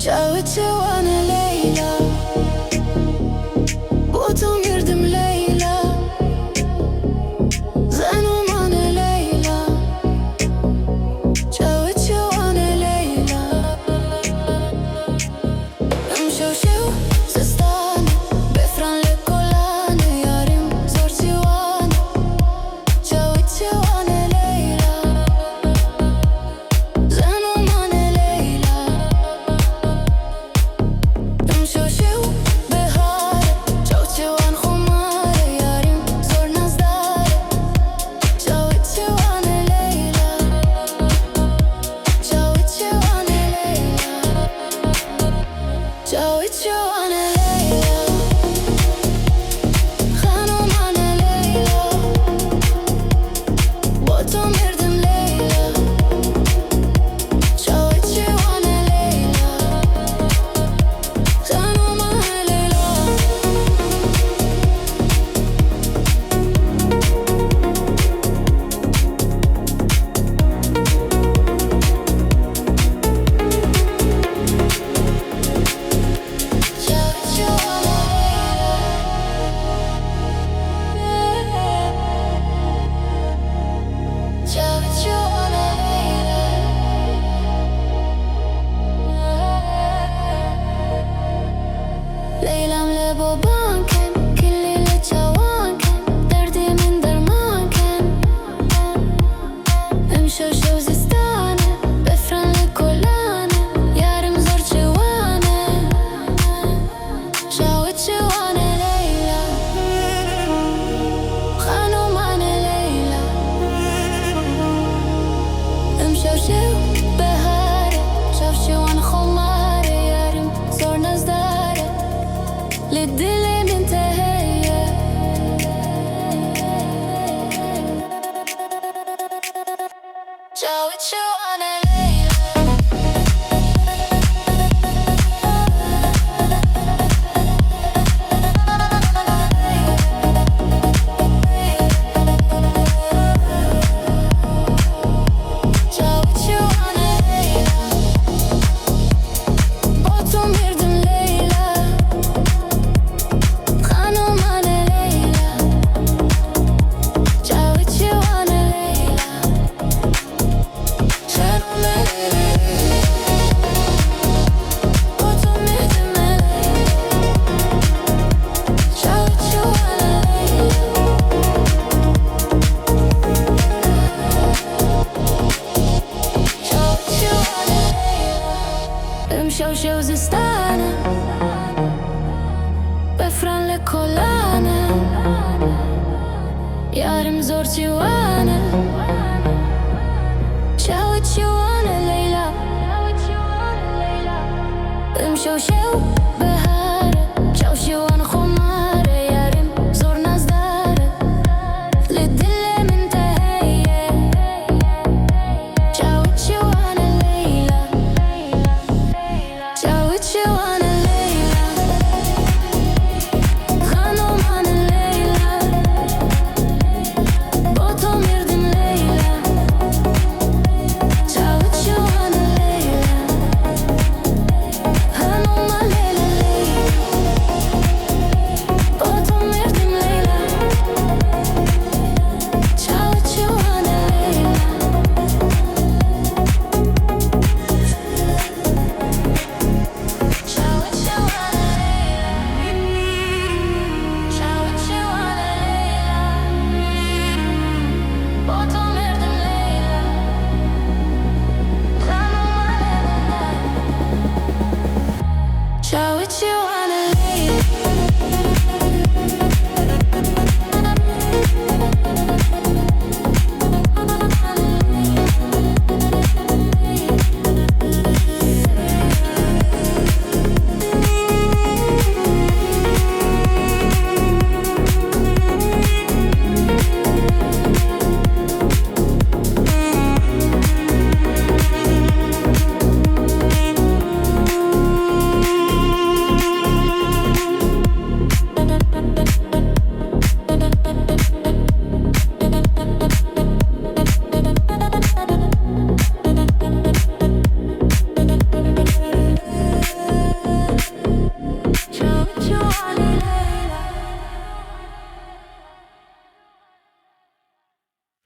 جاوبت وانا ليلى بوتهم يردم ليلى زانهم انا ليلى جاوبت وانا ليلى امشوشو زستاني بفران لكولاني يارم زورتي وانا جاوبت وانا ليلى زانهم انا ليلى امشوشو بهار جاوبت وانا خمار يارم زور نزدار جاوبت وانا ليلى جاوبت وانا ليلى جاوبت وانا ليلى خانم انا ليلى بوتهم يردم ليلى جاوبت وانا ليلى خانم انا ليلى جاوبت وانا ليلى جاوبت وانا ليلى ملابو بانكن كل ليلة جوان كان دردي من درمان كان امشوشو زستانة بفرن لكولانة يارم زور جوانا جاوبت وانا ليلى خانم انا ليلى امشوشو بهارة شوفشو وانا خمارة يارم زور نزدارة للدل منتهية جاوبت وانا ليلى جاوبت وانا ليلى بوتهم يردم ليلى خانم انا ليلى جاوبت وانا ليلى خانم انا ليلى بوتهم يردم ليلى جاوبت وانا ليلى جاوبت وانا ليلى امشوشو زستانة بفرن لكولانة يارم زورتي وانا جاوبت وانا ليلى امشوشو بهارة جاوشو وانا خمارة يارم زور نزدارة للدل منتهية جاوبت وانا ليلى جاوبت وانا ليلى خانم انا ليلى بوتهم يردم ليلى جاوبت وانا ليلى خانم انا ليلى بوتهم يردم ليلى جاوبت وانا ليلى جاوبت وانا ليلى جاوبت وانا ليلى بوتهم يردم ليلى خانم انا ليلى جاوبت وانا